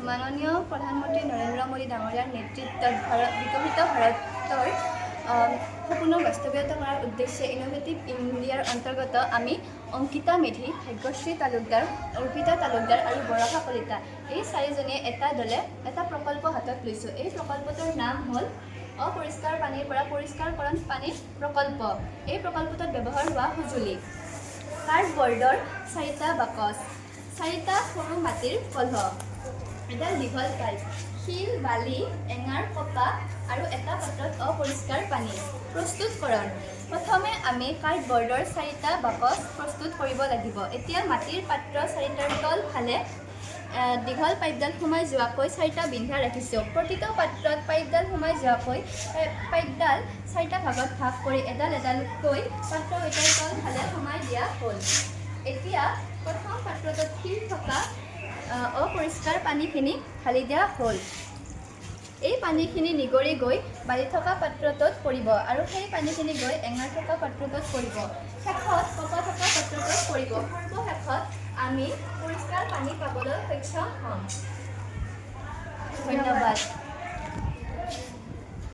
মাননীয় প্ৰধানমন্ত্ৰী নৰেন্দ্ৰ মোদী ডাঙৰীয়াৰ নেতৃত্বত বিকশিত ভাৰতৰ সপোনৰ বাস্তৱায়িত কৰাৰ উদ্দেশ্যে ইনোভেটিভ ইণ্ডিয়াৰ অন্তৰ্গত আমি অংকিতা মেধি, ভাগ্যশ্ৰী তালুকদাৰ, অৰ্পিতা তালুকদাৰ আৰু বৰষা কলিতা এই চাৰিজনীয়ে এটা দলে এটা প্ৰকল্প হাতত লৈছোঁ। এই প্ৰকল্পটোৰ নাম হ'ল অপৰিষ্কাৰ পানীৰ পৰা পৰিষ্কাৰকৰণ পানী প্ৰকল্প। এই প্ৰকল্পটোত ব্যৱহাৰ হোৱা সঁজুলি কাৰ্ডবৰ্ডৰ 4টা বাকচ, 4টা সৰু মাটিৰ কলহ, এডাল দীঘল পাইপ, শিল, বালি, এঙাৰ, কপা আৰু এটা পাত্ৰত অপৰিষ্কাৰ পানী। প্ৰস্তুতকৰণ: প্ৰথমে আমি কাৰ্ডবৰ্ডৰ 4টা বাকচ প্ৰস্তুত কৰিব লাগিব। এতিয়া মাটিৰ পাত্ৰ 4টাৰ তলফালে দীঘল পাইপডাল সোমাই যোৱাকৈ 4টা বিন্ধা ৰাখিছোঁ। প্ৰতিটো পাত্ৰত পাইপডাল সোমাই যোৱাকৈ পাইপডাল 4টা ভাগত ভাগ কৰি এডাল এডালকৈ পাত্ৰকেইটাৰ তলফালে সোমাই দিয়া হ'ল। এতিয়া প্ৰথম পাত্ৰটোত শিল থকা অপৰিষ্কাৰ পানীখিনি ঢালি দিয়া হ'ল। এই পানীখিনি নিগৰি গৈ বালি থকা পাত্ৰটোত পৰিব আৰু সেই পানীখিনি গৈ এঙাৰ থকা পাত্ৰটোত পৰিব। শেষত কপা থকা পাত্ৰটোত পৰিব। সৰ্বশেষত আমি পৰিষ্কাৰ পানী পাবলৈ সক্ষম হ'ম। ধন্যবাদ।